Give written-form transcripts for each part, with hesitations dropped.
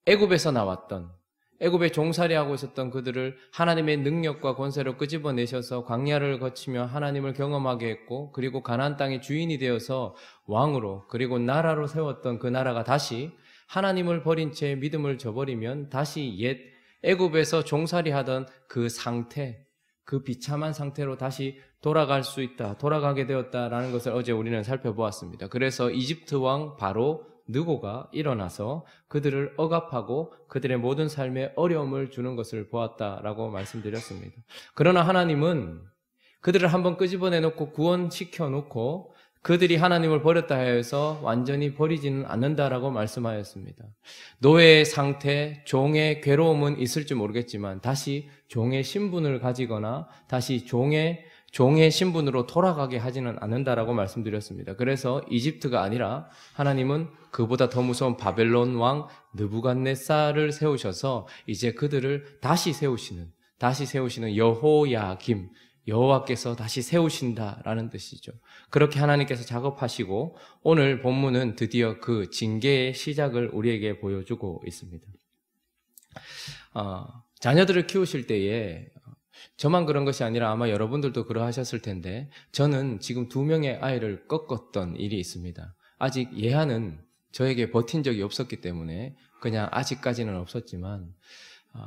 애굽에서 나왔던, 애굽에 종살이하고 있었던 그들을 하나님의 능력과 권세로 끄집어내셔서 광야를 거치며 하나님을 경험하게 했고, 그리고 가나안 땅의 주인이 되어서 왕으로, 그리고 나라로 세웠던 그 나라가 다시 하나님을 버린 채 믿음을 저버리면 다시 옛 애굽에서 종살이하던 그 상태, 그 비참한 상태로 다시 돌아갈 수 있다, 돌아가게 되었다라는 것을 어제 우리는 살펴보았습니다. 그래서 이집트 왕 바로 느고가 일어나서 그들을 억압하고 그들의 모든 삶에 어려움을 주는 것을 보았다라고 말씀드렸습니다. 그러나 하나님은 그들을 한번 끄집어내놓고 구원시켜놓고 그들이 하나님을 버렸다 해서 완전히 버리지는 않는다라고 말씀하였습니다. 노예의 상태, 종의 괴로움은 있을지 모르겠지만 다시 종의 신분을 가지거나 다시 종의 신분으로 돌아가게 하지는 않는다라고 말씀드렸습니다. 그래서 이집트가 아니라 하나님은 그보다 더 무서운 바벨론 왕 느부갓네살을 세우셔서 이제 그들을 다시 세우시는 여호야김, 여호와께서 다시 세우신다라는 뜻이죠. 그렇게 하나님께서 작업하시고 오늘 본문은 드디어 그 징계의 시작을 우리에게 보여주고 있습니다. 자녀들을 키우실 때에 저만 그런 것이 아니라 아마 여러분들도 그러하셨을 텐데, 저는 지금 2명의 아이를 꺾었던 일이 있습니다. 아직 예하는 저에게 버틴 적이 없었기 때문에 그냥 아직까지는 없었지만,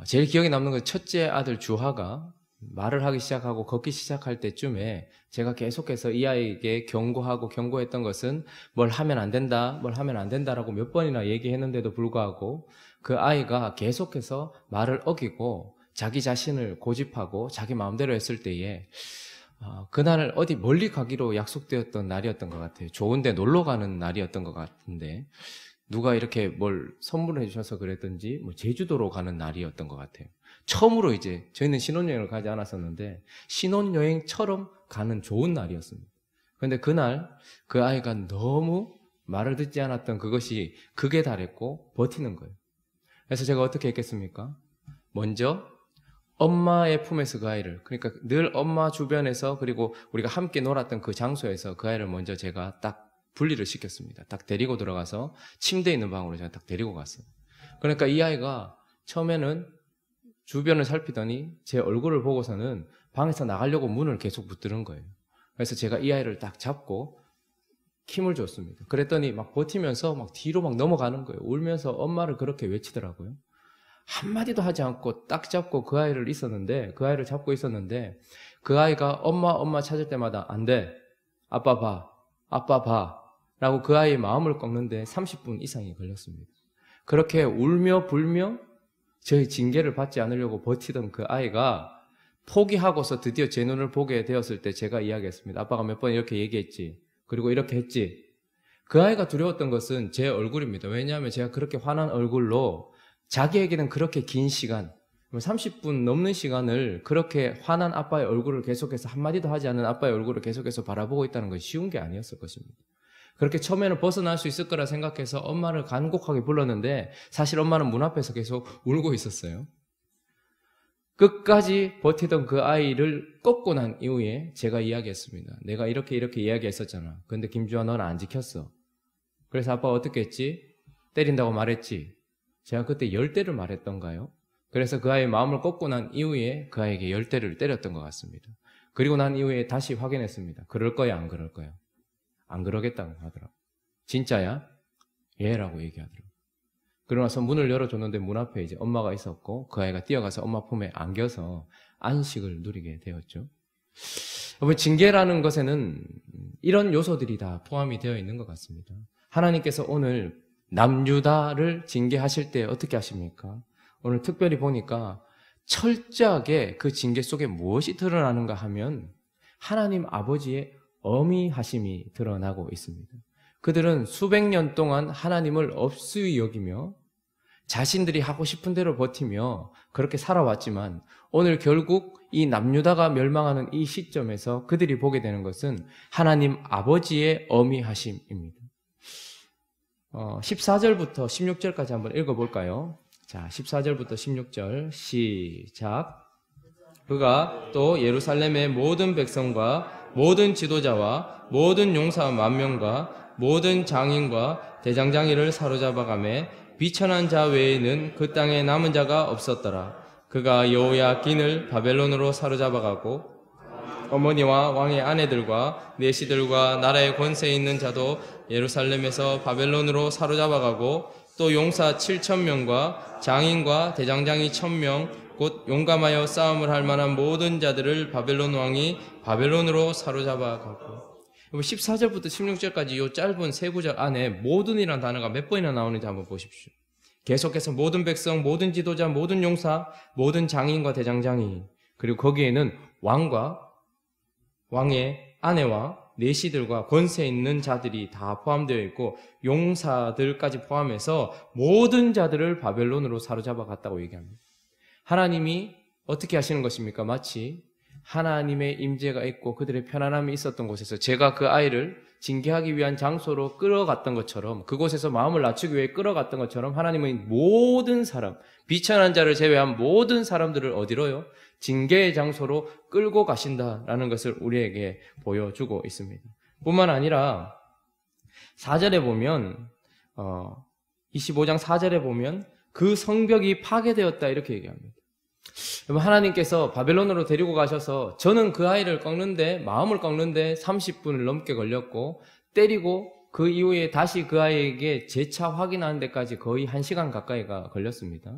제일 기억에 남는 건 첫째 아들 주하가 말을 하기 시작하고 걷기 시작할 때쯤에 제가 계속해서 이 아이에게 경고했던 것은 뭘 하면 안 된다라고 몇 번이나 얘기했는데도 불구하고 그 아이가 계속해서 말을 어기고 자기 자신을 고집하고 자기 마음대로 했을 때에 그날 어디 멀리 가기로 약속되었던 날이었던 것 같아요. 좋은데 놀러 가는 날이었던 것 같은데 누가 이렇게 뭘 선물해 주셔서 그랬던지 제주도로 가는 날이었던 것 같아요. 처음으로 이제 저희는 신혼여행을 가지 않았었는데 신혼여행처럼 가는 좋은 날이었습니다. 그런데 그날 그 아이가 너무 말을 듣지 않았던 그것이 극에 달했고 버티는 거예요. 그래서 제가 어떻게 했겠습니까? 먼저 엄마의 품에서 그 아이를, 그러니까 늘 엄마 주변에서 그리고 우리가 함께 놀았던 그 장소에서 그 아이를 먼저 제가 딱 분리를 시켰습니다. 딱 데리고 들어가서 침대에 있는 방으로 제가 딱 데리고 갔어요. 그러니까 이 아이가 처음에는 주변을 살피더니 제 얼굴을 보고서는 방에서 나가려고 문을 계속 붙드는 거예요. 그래서 제가 이 아이를 딱 잡고 힘을 줬습니다. 그랬더니 막 버티면서 막 뒤로 막 넘어가는 거예요. 울면서 엄마를 그렇게 외치더라고요. 한마디도 하지 않고 딱 잡고 그 아이를 잡고 있었는데 그 아이가 엄마 찾을 때마다 안 돼, 아빠 봐 라고 그 아이의 마음을 꺾는데 30분 이상이 걸렸습니다. 그렇게 울며 불며 저희 징계를 받지 않으려고 버티던 그 아이가 포기하고서 드디어 제 눈을 보게 되었을 때 제가 이야기했습니다. 아빠가 몇 번 이렇게 얘기했지, 그리고 이렇게 했지. 그 아이가 두려웠던 것은 제 얼굴입니다. 왜냐하면 제가 그렇게 화난 얼굴로 자기에게는 그렇게 긴 시간, 30분 넘는 시간을 그렇게 화난 아빠의 얼굴을 계속해서 한마디도 하지 않는 아빠의 얼굴을 계속해서 바라보고 있다는 것이 쉬운 게 아니었을 것입니다. 그렇게 처음에는 벗어날 수 있을 거라 생각해서 엄마를 간곡하게 불렀는데 사실 엄마는 문 앞에서 계속 울고 있었어요. 끝까지 버티던 그 아이를 꺾고 난 이후에 제가 이야기했습니다. 내가 이렇게 이야기했었잖아. 근데 김주환 너는 안 지켰어. 그래서 아빠가 어떻게 했지? 때린다고 말했지? 제가 그때 10대를 말했던가요? 그래서 그 아이의 마음을 꺾고 난 이후에 그 아이에게 10대를 때렸던 것 같습니다. 그리고 난 이후에 다시 확인했습니다. 그럴 거야, 안 그럴 거야? 안 그러겠다고 하더라고. 진짜야? 예라고 얘기하더라고. 그러고 나서 문을 열어줬는데 문 앞에 이제 엄마가 있었고 그 아이가 뛰어가서 엄마 품에 안겨서 안식을 누리게 되었죠. 여러분, 징계라는 것에는 이런 요소들이 다 포함이 되어 있는 것 같습니다. 하나님께서 오늘 남유다를 징계하실 때 어떻게 하십니까? 오늘 특별히 보니까 철저하게 그 징계 속에 무엇이 드러나는가 하면 하나님 아버지의 어미하심이 드러나고 있습니다. 그들은 수백 년 동안 하나님을 업수히 여기며 자신들이 하고 싶은 대로 버티며 그렇게 살아왔지만 오늘 결국 이 남유다가 멸망하는 이 시점에서 그들이 보게 되는 것은 하나님 아버지의 어미하심입니다. 14절부터 16절까지 한번 읽어볼까요? 자, 14절부터 16절 시작. 그가 또 예루살렘의 모든 백성과 모든 지도자와 모든 용사 10,000명과 모든 장인과 대장장이를 사로잡아가매 비천한 자 외에는 그 땅에 남은 자가 없었더라. 그가 여호야긴을 바벨론으로 사로잡아가고 어머니와 왕의 아내들과 내시들과 나라의 권세에 있는 자도 예루살렘에서 바벨론으로 사로잡아가고 또 용사 7,000명과 장인과 대장장이 1,000명 곧 용감하여 싸움을 할 만한 모든 자들을 바벨론 왕이 바벨론으로 사로잡아가고 14절부터 16절까지 이 짧은 세 구절 안에 모든이라는 단어가 몇 번이나 나오는지 한번 보십시오. 계속해서 모든 백성, 모든 지도자, 모든 용사, 모든 장인과 대장장이 그리고 거기에는 왕과 왕의 아내와 내시들과 권세 있는 자들이 다 포함되어 있고 용사들까지 포함해서 모든 자들을 바벨론으로 사로잡아 갔다고 얘기합니다. 하나님이 어떻게 하시는 것입니까? 마치 하나님의 임재가 있고 그들의 편안함이 있었던 곳에서 제가 그 아이를 징계하기 위한 장소로 끌어갔던 것처럼 그곳에서 마음을 낮추기 위해 끌어갔던 것처럼 하나님은 모든 사람, 비천한 자를 제외한 모든 사람들을 어디로요? 징계의 장소로 끌고 가신다라는 것을 우리에게 보여주고 있습니다. 뿐만 아니라 4절에 보면 25장 4절에 보면 그 성벽이 파괴되었다 이렇게 얘기합니다. 하나님께서 바벨론으로 데리고 가셔서 저는 그 아이를 마음을 꺾는데 30분을 넘게 걸렸고 때리고 그 이후에 다시 그 아이에게 재차 확인하는 데까지 거의 1시간 가까이가 걸렸습니다.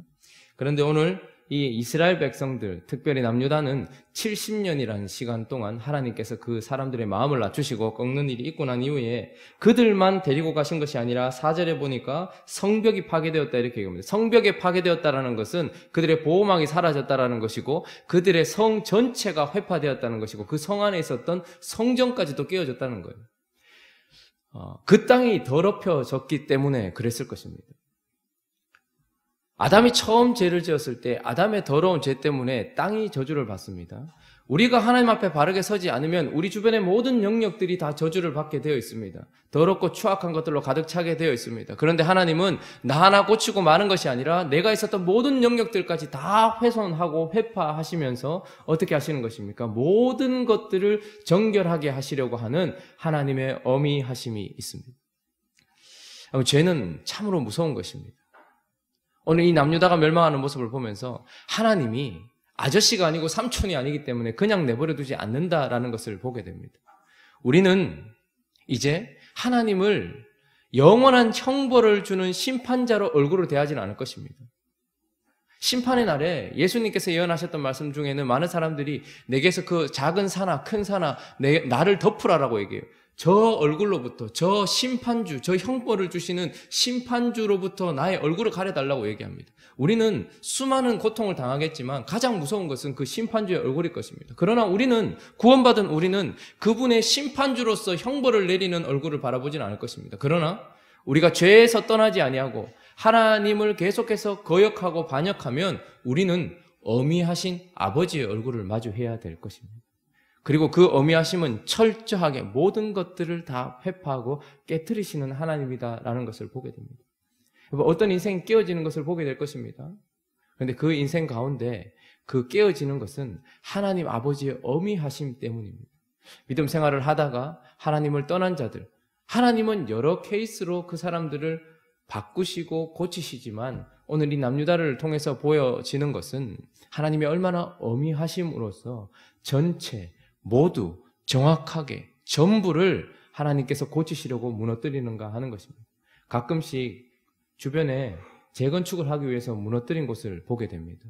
그런데 오늘 이 이스라엘 백성들, 특별히 남유다는 70년이라는 시간 동안 하나님께서 그 사람들의 마음을 낮추시고 꺾는 일이 있고 난 이후에 그들만 데리고 가신 것이 아니라 4절에 보니까 성벽이 파괴되었다 이렇게 얘기합니다. 성벽이 파괴되었다라는 것은 그들의 보호막이 사라졌다라는 것이고 그들의 성 전체가 회파되었다는 것이고 그 성 안에 있었던 성전까지도 깨어졌다는 거예요. 그 땅이 더럽혀졌기 때문에 그랬을 것입니다. 아담이 처음 죄를 지었을 때 아담의 더러운 죄 때문에 땅이 저주를 받습니다. 우리가 하나님 앞에 바르게 서지 않으면 우리 주변의 모든 영역들이 다 저주를 받게 되어 있습니다. 더럽고 추악한 것들로 가득 차게 되어 있습니다. 그런데 하나님은 나 하나 고치고 마는 것이 아니라 내가 있었던 모든 영역들까지 다 훼손하고 회파하시면서 어떻게 하시는 것입니까? 모든 것들을 정결하게 하시려고 하는 하나님의 어미하심이 있습니다. 죄는 참으로 무서운 것입니다. 오늘 이 남유다가 멸망하는 모습을 보면서 하나님이 아저씨가 아니고 삼촌이 아니기 때문에 그냥 내버려 두지 않는다라는 것을 보게 됩니다. 우리는 이제 하나님을 영원한 형벌을 주는 심판자로 얼굴을 대하지는 않을 것입니다. 심판의 날에 예수님께서 예언하셨던 말씀 중에는 많은 사람들이 내게서 그 작은 사나 큰 사나 나를 덮으라라고 얘기해요. 저 얼굴로부터 저 심판주, 저 형벌을 주시는 심판주로부터 나의 얼굴을 가려달라고 얘기합니다. 우리는 수많은 고통을 당하겠지만 가장 무서운 것은 그 심판주의 얼굴일 것입니다. 그러나 구원받은 우리는 그분의 심판주로서 형벌을 내리는 얼굴을 바라보지는 않을 것입니다. 그러나 우리가 죄에서 떠나지 아니하고 하나님을 계속해서 거역하고 반역하면 우리는 어미하신 아버지의 얼굴을 마주해야 될 것입니다. 그리고 그 어미하심은 철저하게 모든 것들을 다 회파하고 깨트리시는 하나님이다라는 것을 보게 됩니다. 어떤 인생이 깨어지는 것을 보게 될 것입니다. 그런데 그 인생 가운데 그 깨어지는 것은 하나님 아버지의 어미하심 때문입니다. 믿음 생활을 하다가 하나님을 떠난 자들, 하나님은 여러 케이스로 그 사람들을 바꾸시고 고치시지만 오늘 이 남유다를 통해서 보여지는 것은 하나님이 얼마나 어미하심으로써 전체 모두 정확하게 전부를 하나님께서 고치시려고 무너뜨리는가 하는 것입니다. 가끔씩 주변에 재건축을 하기 위해서 무너뜨린 곳을 보게 됩니다.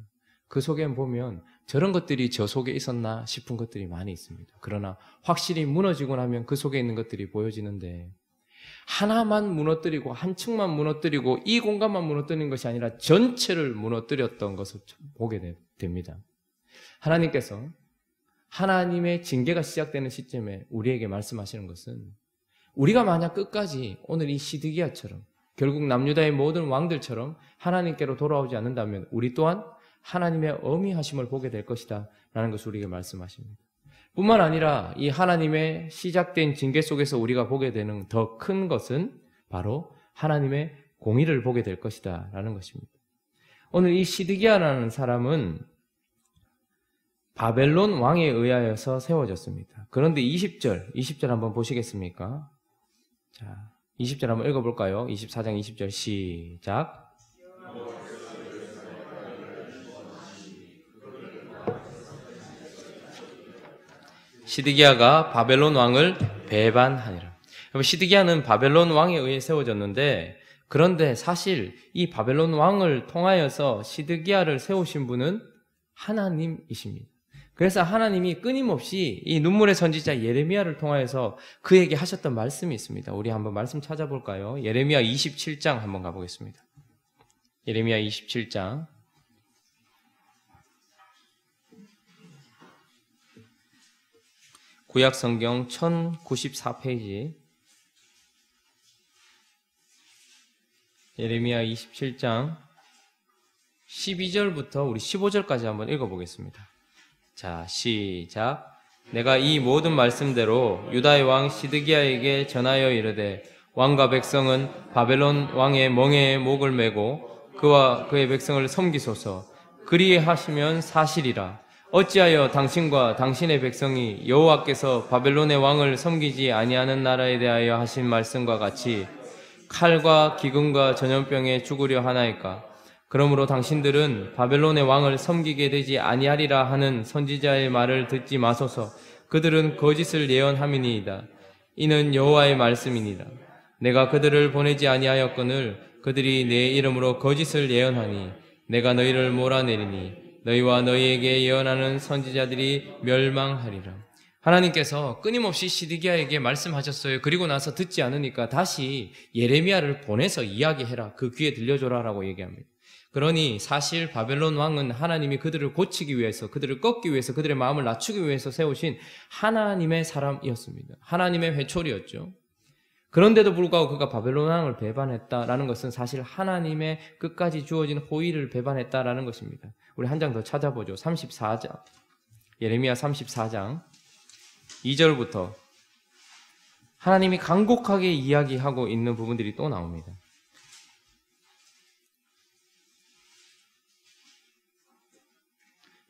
그 속에 보면 저런 것들이 저 속에 있었나 싶은 것들이 많이 있습니다. 그러나 확실히 무너지고 나면 그 속에 있는 것들이 보여지는데 하나만 무너뜨리고 한 층만 무너뜨리고 이 공간만 무너뜨리는 것이 아니라 전체를 무너뜨렸던 것을 보게 됩니다. 하나님께서 하나님의 징계가 시작되는 시점에 우리에게 말씀하시는 것은 우리가 만약 끝까지 오늘 이 시드기야처럼 결국 남유다의 모든 왕들처럼 하나님께로 돌아오지 않는다면 우리 또한 하나님의 어미하심을 보게 될 것이다 라는 것을 우리에게 말씀하십니다. 뿐만 아니라 이 하나님의 시작된 징계 속에서 우리가 보게 되는 더 큰 것은 바로 하나님의 공의를 보게 될 것이다 라는 것입니다. 오늘 이 시드기야라는 사람은 바벨론 왕에 의하여서 세워졌습니다. 그런데 20절 한번 보시겠습니까? 자, 20절 한번 읽어볼까요? 24장 20절 시작. 시드기야가 바벨론 왕을 배반하니라. 시드기야는 바벨론 왕에 의해 세워졌는데, 그런데 사실 이 바벨론 왕을 통하여서 시드기야를 세우신 분은 하나님이십니다. 그래서 하나님이 끊임없이 이 눈물의 선지자 예레미야를 통하여서 그에게 하셨던 말씀이 있습니다. 우리 한번 말씀 찾아볼까요? 예레미야 27장 한번 가보겠습니다. 예레미야 27장. 구약 성경 1094페이지. 예레미야 27장 12절부터 우리 15절까지 한번 읽어보겠습니다. 자, 시작. 내가 이 모든 말씀대로 유다의 왕 시드기야에게 전하여 이르되 왕과 백성은 바벨론 왕의 멍에에 목을 메고 그와 그의 백성을 섬기소서. 그리하시면 사실이라. 어찌하여 당신과 당신의 백성이 여호와께서 바벨론의 왕을 섬기지 아니하는 나라에 대하여 하신 말씀과 같이 칼과 기근과 전염병에 죽으려 하나이까? 그러므로 당신들은 바벨론의 왕을 섬기게 되지 아니하리라 하는 선지자의 말을 듣지 마소서. 그들은 거짓을 예언함이니이다. 이는 여호와의 말씀이니라. 내가 그들을 보내지 아니하였거늘 그들이 내 이름으로 거짓을 예언하니 내가 너희를 몰아내리니 너희와 너희에게 예언하는 선지자들이 멸망하리라. 하나님께서 끊임없이 시드기야에게 말씀하셨어요. 그리고 나서 듣지 않으니까 다시 예레미야를 보내서 이야기해라. 그 귀에 들려줘라 라고 얘기합니다. 그러니 사실 바벨론 왕은 하나님이 그들을 고치기 위해서, 그들을 꺾기 위해서, 그들의 마음을 낮추기 위해서 세우신 하나님의 사람이었습니다. 하나님의 회초리였죠. 그런데도 불구하고 그가 바벨론 왕을 배반했다라는 것은 사실 하나님의 끝까지 주어진 호의를 배반했다라는 것입니다. 우리 한 장 더 찾아보죠. 34장. 예레미야 34장 2절부터 하나님이 간곡하게 이야기하고 있는 부분들이 또 나옵니다.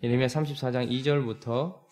예레미야 34장 2절부터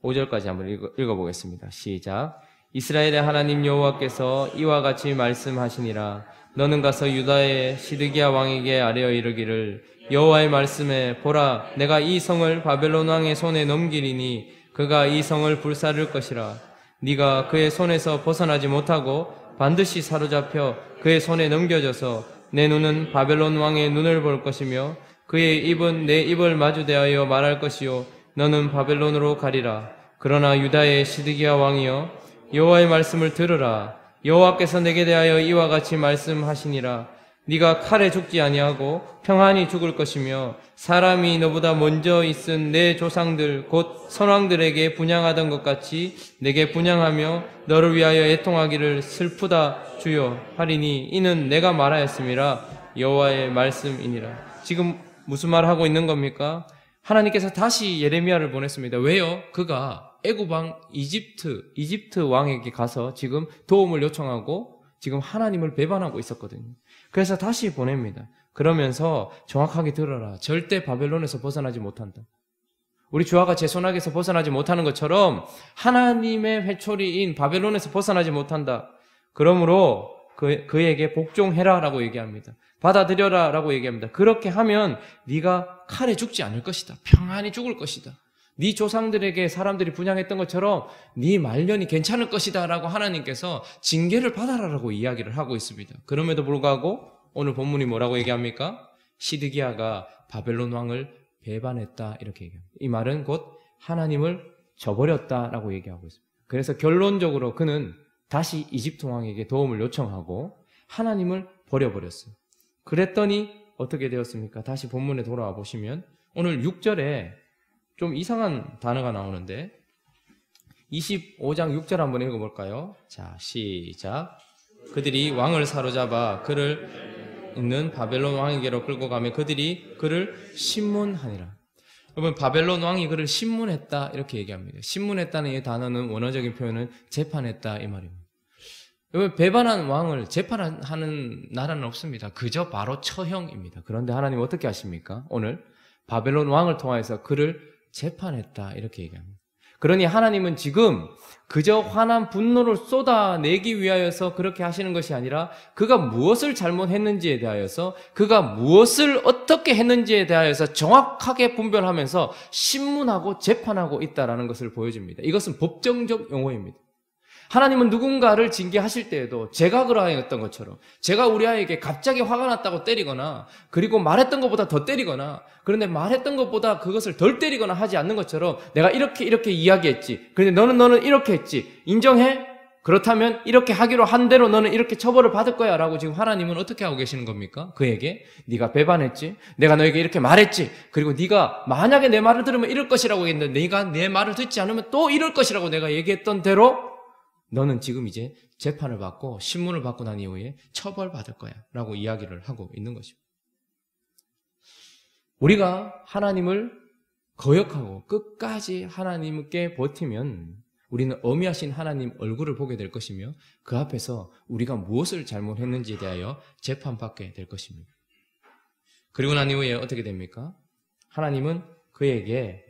5절까지 한번 읽어보겠습니다. 시작. 이스라엘의 하나님 여호와께서 이와 같이 말씀하시니라. 너는 가서 유다의 시드기야 왕에게 아뢰어 이르기를 여호와의 말씀에 보라 내가 이 성을 바벨론 왕의 손에 넘기리니 그가 이 성을 불사를 것이라. 네가 그의 손에서 벗어나지 못하고 반드시 사로잡혀 그의 손에 넘겨져서 내 눈은 바벨론 왕의 눈을 볼 것이며 그의 입은 내 입을 마주대하여 말할 것이요 너는 바벨론으로 가리라. 그러나 유다의 시드기야 왕이여 여호와의 말씀을 들으라. 여호와께서 내게 대하여 이와 같이 말씀하시니라. 네가 칼에 죽지 아니하고 평안히 죽을 것이며 사람이 너보다 먼저 있은 내 조상들 곧 선왕들에게 분향하던 것 같이 내게 분향하며 너를 위하여 애통하기를 슬프다 주여 하리니 이는 내가 말하였음이라. 여호와의 말씀이니라. 지금 무슨 말을 하고 있는 겁니까? 하나님께서 다시 예레미야를 보냈습니다. 왜요? 그가 애굽 왕 이집트 왕에게 가서 지금 도움을 요청하고 지금 하나님을 배반하고 있었거든요. 그래서 다시 보냅니다. 그러면서 정확하게 들어라. 절대 바벨론에서 벗어나지 못한다. 우리 주아가 제 손아귀에서 벗어나지 못하는 것처럼 하나님의 회초리인 바벨론에서 벗어나지 못한다. 그러므로 그에게 복종해라 라고 얘기합니다. 받아들여라 라고 얘기합니다. 그렇게 하면 네가 칼에 죽지 않을 것이다. 평안히 죽을 것이다. 네 조상들에게 사람들이 분향했던 것처럼 네 말년이 괜찮을 것이다 라고 하나님께서 징계를 받아라라고 이야기를 하고 있습니다. 그럼에도 불구하고 오늘 본문이 뭐라고 얘기합니까? 시드기야가 바벨론 왕을 배반했다 이렇게 얘기합니다. 이 말은 곧 하나님을 저버렸다라고 얘기하고 있습니다. 그래서 결론적으로 그는 다시 이집트 왕에게 도움을 요청하고 하나님을 버려버렸어요. 그랬더니 어떻게 되었습니까? 다시 본문에 돌아와 보시면 오늘 6절에 좀 이상한 단어가 나오는데 25장 6절 한번 읽어볼까요? 자, 시작. 그들이 왕을 사로잡아 그를 있는 바벨론 왕에게로 끌고 가며 그들이 그를 신문하니라. 여러분, 바벨론 왕이 그를 신문했다 이렇게 얘기합니다. 신문했다는 이 단어는 원어적인 표현은 재판했다 이 말입니다. 여러분, 배반한 왕을 재판하는 나라는 없습니다. 그저 바로 처형입니다. 그런데 하나님 어떻게 하십니까? 오늘 바벨론 왕을 통해서 그를 재판했다 이렇게 얘기합니다. 그러니 하나님은 지금 그저 화난 분노를 쏟아내기 위하여서 그렇게 하시는 것이 아니라 그가 무엇을 잘못했는지에 대하여서 그가 무엇을 어떻게 했는지에 대하여서 정확하게 분별하면서 신문하고 재판하고 있다는 것을 보여줍니다. 이것은 법정적 용어입니다. 하나님은 누군가를 징계하실 때에도 제가 그러하였던 것처럼 제가 우리 아이에게 갑자기 화가 났다고 때리거나 그리고 말했던 것보다 더 때리거나 그런데 말했던 것보다 그것을 덜 때리거나 하지 않는 것처럼 내가 이렇게 이야기했지. 그런데 너는 이렇게 했지. 인정해? 그렇다면 이렇게 하기로 한 대로 너는 이렇게 처벌을 받을 거야 라고 지금 하나님은 어떻게 하고 계시는 겁니까? 그에게 네가 배반했지. 내가 너에게 이렇게 말했지. 그리고 네가 만약에 내 말을 들으면 이럴 것이라고 했는데 네가 내 말을 듣지 않으면 또 이럴 것이라고 내가 얘기했던 대로 너는 지금 이제 재판을 받고 신문을 받고 난 이후에 처벌받을 거야 라고 이야기를 하고 있는 것입니다. 우리가 하나님을 거역하고 끝까지 하나님께 버티면 우리는 어미하신 하나님 얼굴을 보게 될 것이며 그 앞에서 우리가 무엇을 잘못했는지에 대하여 재판받게 될 것입니다. 그리고 난 이후에 어떻게 됩니까? 하나님은 그에게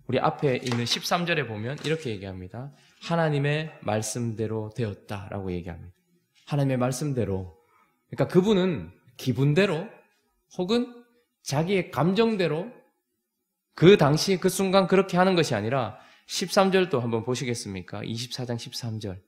우리 앞에 있는 13절에 보면 이렇게 얘기합니다. 하나님의 말씀대로 되었다라고 얘기합니다. 하나님의 말씀대로. 그러니까 그분은 기분대로 혹은 자기의 감정대로 그 당시 그 순간 그렇게 하는 것이 아니라 13절도 한번 보시겠습니까? 24장 13절.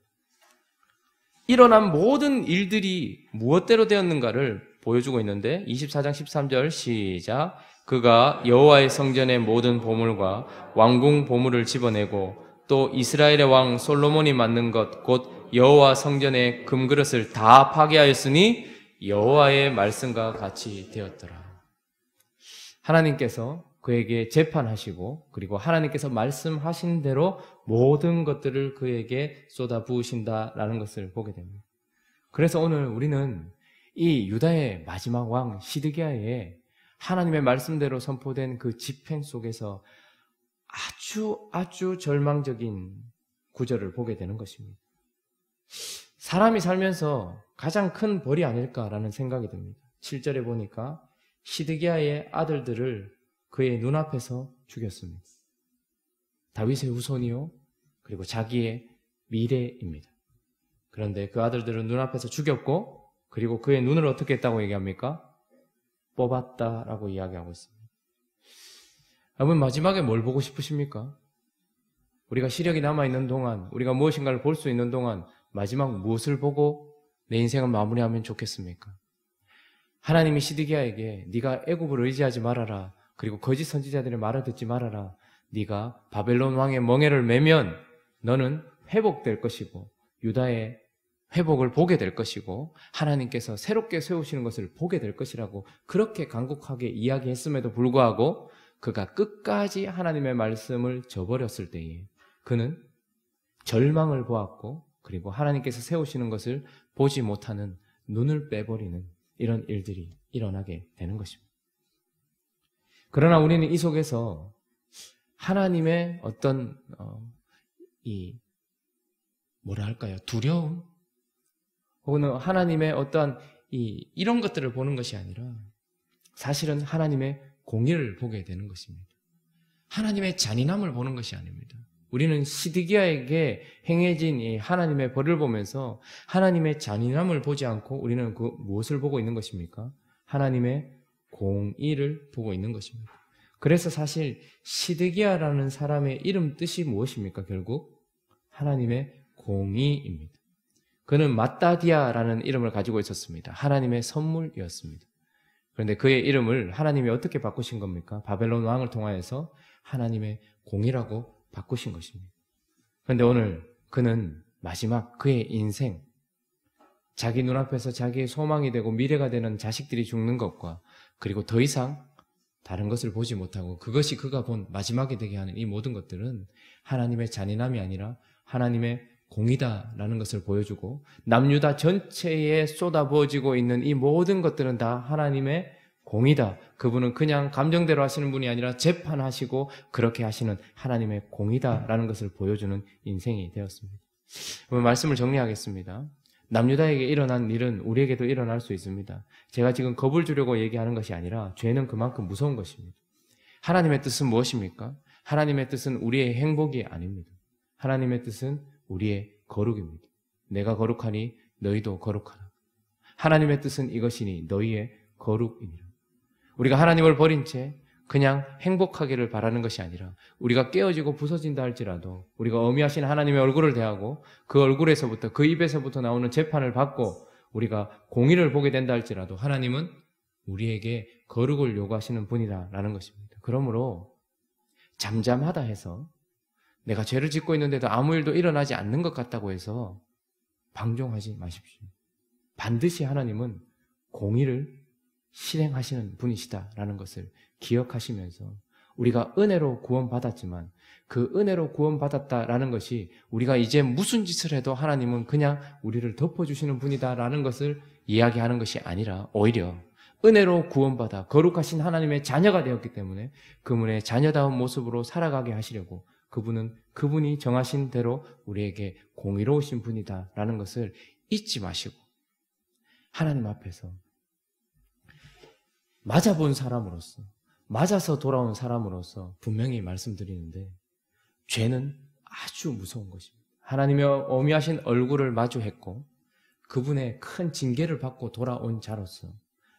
일어난 모든 일들이 무엇대로 되었는가를 보여주고 있는데 24장 13절 시작. 그가 여호와의 성전의 모든 보물과 왕궁 보물을 집어내고 또 이스라엘의 왕 솔로몬이 만든 것 곧 여호와 성전의 금그릇을 다 파괴하였으니 여호와의 말씀과 같이 되었더라. 하나님께서 그에게 재판하시고 그리고 하나님께서 말씀하신 대로 모든 것들을 그에게 쏟아부으신다라는 것을 보게 됩니다. 그래서 오늘 우리는 이 유다의 마지막 왕 시드기야의 하나님의 말씀대로 선포된 그 집행 속에서 아주 절망적인 구절을 보게 되는 것입니다. 사람이 살면서 가장 큰 벌이 아닐까라는 생각이 듭니다. 7절에 보니까 시드기야의 아들들을 그의 눈앞에서 죽였습니다. 다윗의 후손이요 그리고 자기의 미래입니다. 그런데 그 아들들은 눈앞에서 죽였고 그리고 그의 눈을 어떻게 했다고 얘기합니까? 뽑았다라고 이야기하고 있습니다. 여러분 마지막에 뭘 보고 싶으십니까? 우리가 시력이 남아있는 동안 우리가 무엇인가를 볼 수 있는 동안 마지막 무엇을 보고 내 인생을 마무리하면 좋겠습니까? 하나님이 시드기야에게 네가 애굽을 의지하지 말아라. 그리고 거짓 선지자들의 말을 듣지 말아라. 네가 바벨론 왕의 멍에를 매면 너는 회복될 것이고 유다의 회복을 보게 될 것이고 하나님께서 새롭게 세우시는 것을 보게 될 것이라고 그렇게 간곡하게 이야기했음에도 불구하고 그가 끝까지 하나님의 말씀을 저버렸을 때에 그는 절망을 보았고 그리고 하나님께서 세우시는 것을 보지 못하는 눈을 빼버리는 이런 일들이 일어나게 되는 것입니다. 그러나 우리는 이 속에서 하나님의 어떤 두려움 혹은 하나님의 어떠한 이런 것들을 보는 것이 아니라 사실은 하나님의 공의를 보게 되는 것입니다. 하나님의 잔인함을 보는 것이 아닙니다. 우리는 시드기야에게 행해진 이 하나님의 벌을 보면서 하나님의 잔인함을 보지 않고 우리는 그 무엇을 보고 있는 것입니까? 하나님의 공의를 보고 있는 것입니다. 그래서 사실 시드기야라는 사람의 이름 뜻이 무엇입니까? 결국 하나님의 공의입니다. 그는 마따디아라는 이름을 가지고 있었습니다. 하나님의 선물이었습니다. 그런데 그의 이름을 하나님이 어떻게 바꾸신 겁니까? 바벨론 왕을 통하여서 하나님의 공의라고 바꾸신 것입니다. 그런데 오늘 그는 마지막 그의 인생, 자기 눈앞에서 자기의 소망이 되고 미래가 되는 자식들이 죽는 것과 그리고 더 이상 다른 것을 보지 못하고 그것이 그가 본 마지막이 되게 하는 이 모든 것들은 하나님의 잔인함이 아니라 하나님의 공의다라는 것을 보여주고 남유다 전체에 쏟아부어지고 있는 이 모든 것들은 다 하나님의 공의다. 그분은 그냥 감정대로 하시는 분이 아니라 재판하시고 그렇게 하시는 하나님의 공의다라는 것을 보여주는 인생이 되었습니다. 오늘 말씀을 정리하겠습니다. 남유다에게 일어난 일은 우리에게도 일어날 수 있습니다. 제가 지금 겁을 주려고 얘기하는 것이 아니라 죄는 그만큼 무서운 것입니다. 하나님의 뜻은 무엇입니까? 하나님의 뜻은 우리의 행복이 아닙니다. 하나님의 뜻은 우리의 거룩입니다. 내가 거룩하니 너희도 거룩하라. 하나님의 뜻은 이것이니 너희의 거룩이니라. 우리가 하나님을 버린 채 그냥 행복하기를 바라는 것이 아니라 우리가 깨어지고 부서진다 할지라도 우리가 어미하신 하나님의 얼굴을 대하고 그 얼굴에서부터 그 입에서부터 나오는 재판을 받고 우리가 공의를 보게 된다 할지라도 하나님은 우리에게 거룩을 요구하시는 분이다라는 것입니다. 그러므로 잠잠하다 해서 내가 죄를 짓고 있는데도 아무 일도 일어나지 않는 것 같다고 해서 방종하지 마십시오. 반드시 하나님은 공의를 실행하시는 분이시다라는 것을 기억하시면서 우리가 은혜로 구원받았지만 그 은혜로 구원받았다라는 것이 우리가 이제 무슨 짓을 해도 하나님은 그냥 우리를 덮어주시는 분이다라는 것을 이야기하는 것이 아니라 오히려 은혜로 구원받아 거룩하신 하나님의 자녀가 되었기 때문에 그분의 자녀다운 모습으로 살아가게 하시려고 그분이 정하신 대로 우리에게 공의로우신 분이다라는 것을 잊지 마시고 하나님 앞에서 맞아본 사람으로서 맞아서 돌아온 사람으로서 분명히 말씀드리는데 죄는 아주 무서운 것입니다. 하나님의 어미하신 얼굴을 마주했고 그분의 큰 징계를 받고 돌아온 자로서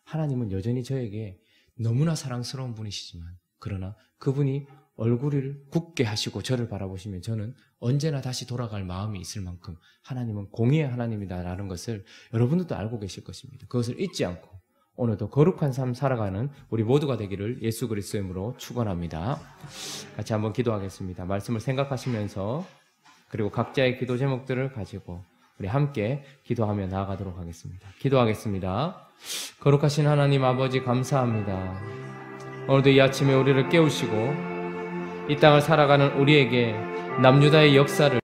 하나님은 여전히 저에게 너무나 사랑스러운 분이시지만 그러나 그분이 얼굴을 굳게 하시고 저를 바라보시면 저는 언제나 다시 돌아갈 마음이 있을 만큼 하나님은 공의의 하나님이다라는 것을 여러분들도 알고 계실 것입니다. 그것을 잊지 않고 오늘도 거룩한 삶 살아가는 우리 모두가 되기를 예수 그리스도의 이름으로 축원합니다. 같이 한번 기도하겠습니다. 말씀을 생각하시면서 그리고 각자의 기도 제목들을 가지고 우리 함께 기도하며 나아가도록 하겠습니다. 기도하겠습니다. 거룩하신 하나님 아버지 감사합니다. 오늘도 이 아침에 우리를 깨우시고 이 땅을 살아가는 우리에게 남유다의 역사를